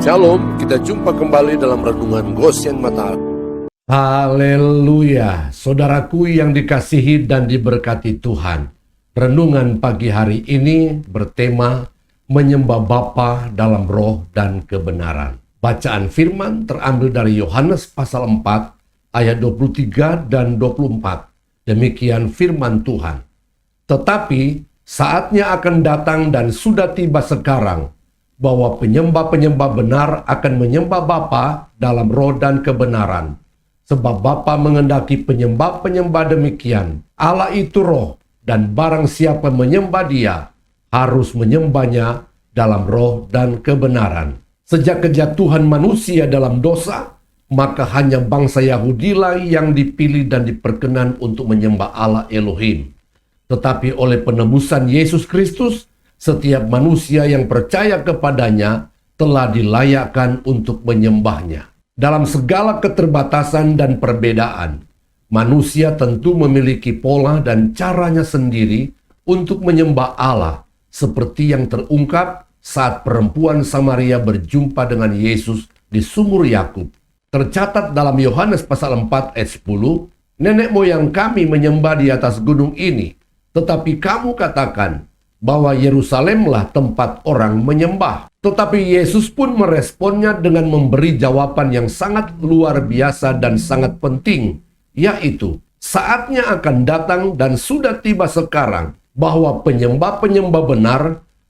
Shalom, kita jumpa kembali dalam Renungan Gosyen Mata. Haleluya, saudaraku yang dikasihi dan diberkati Tuhan. Renungan pagi hari ini bertema menyembah Bapa dalam roh dan kebenaran. Bacaan firman terambil dari Yohanes pasal 4 ayat 23 dan 24. Demikian firman Tuhan. Tetapi saatnya akan datang dan sudah tiba sekarang, bahwa penyembah-penyembah benar akan menyembah Bapa dalam roh dan kebenaran. Sebab Bapa mengendaki penyembah-penyembah demikian. Allah itu roh, dan barang siapa menyembah Dia, harus menyembahnya dalam roh dan kebenaran. Sejak kejatuhan manusia dalam dosa, maka hanya bangsa Yahudilah yang dipilih dan diperkenan untuk menyembah Allah Elohim. Tetapi oleh penebusan Yesus Kristus, setiap manusia yang percaya kepadanya telah dilayakkan untuk menyembahnya. Dalam segala keterbatasan dan perbedaan, manusia tentu memiliki pola dan caranya sendiri untuk menyembah Allah, seperti yang terungkap saat perempuan Samaria berjumpa dengan Yesus di sumur Yakub. Tercatat dalam Yohanes pasal 4 ayat 10, nenek moyang kami menyembah di atas gunung ini, tetapi kamu katakan bahwa Yerusalemlah tempat orang menyembah. Tetapi Yesus pun meresponnya dengan memberi jawaban yang sangat luar biasa dan sangat penting, yaitu saatnya akan datang dan sudah tiba sekarang bahwa penyembah-penyembah benar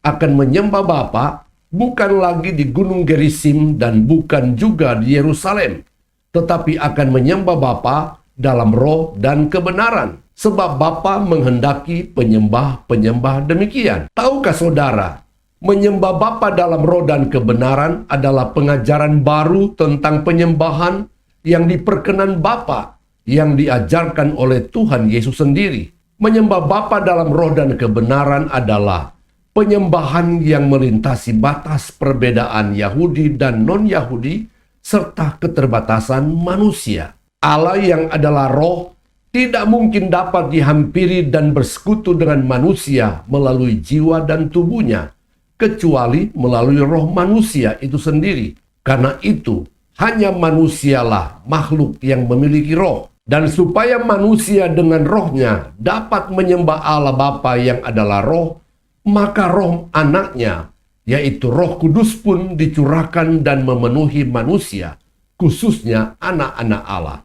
akan menyembah Bapa bukan lagi di Gunung Gerisim dan bukan juga di Yerusalem, tetapi akan menyembah Bapa dalam roh dan kebenaran. Sebab Bapa menghendaki penyembah-penyembah demikian. Tahukah saudara, menyembah Bapa dalam roh dan kebenaran adalah pengajaran baru tentang penyembahan yang diperkenan Bapa yang diajarkan oleh Tuhan Yesus sendiri. Menyembah Bapa dalam roh dan kebenaran adalah penyembahan yang melintasi batas perbedaan Yahudi dan non-Yahudi serta keterbatasan manusia. Allah yang adalah roh tidak mungkin dapat dihampiri dan bersekutu dengan manusia melalui jiwa dan tubuhnya, kecuali melalui roh manusia itu sendiri. Karena itu, hanya manusialah makhluk yang memiliki roh. Dan supaya manusia dengan rohnya dapat menyembah Allah Bapa yang adalah roh, maka roh anaknya, yaitu Roh Kudus pun dicurahkan dan memenuhi manusia, khususnya anak-anak Allah.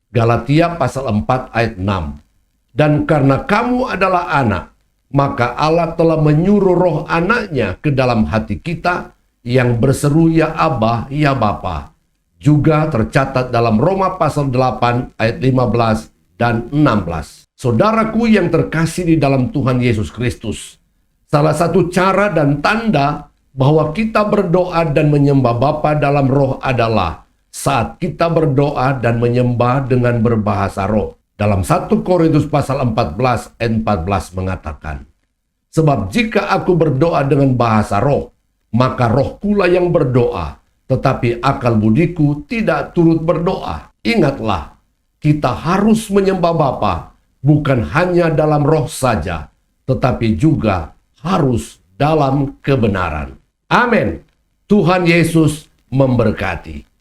Galatia pasal 4 ayat 6. Dan karena kamu adalah anak, maka Allah telah menyuruh roh anaknya ke dalam hati kita yang berseru ya Abba, ya Bapa. Juga tercatat dalam Roma pasal 8 ayat 15 dan 16. Saudaraku yang terkasih di dalam Tuhan Yesus Kristus, salah satu cara dan tanda bahwa kita berdoa dan menyembah Bapa dalam roh adalah saat kita berdoa dan menyembah dengan berbahasa roh. Dalam 1 Korintus pasal 14 ayat 14 mengatakan, sebab jika aku berdoa dengan bahasa roh, maka rohkulah yang berdoa, tetapi akal budiku tidak turut berdoa. Ingatlah, kita harus menyembah Bapa bukan hanya dalam roh saja, tetapi juga harus dalam kebenaran. Amin. Tuhan Yesus memberkati.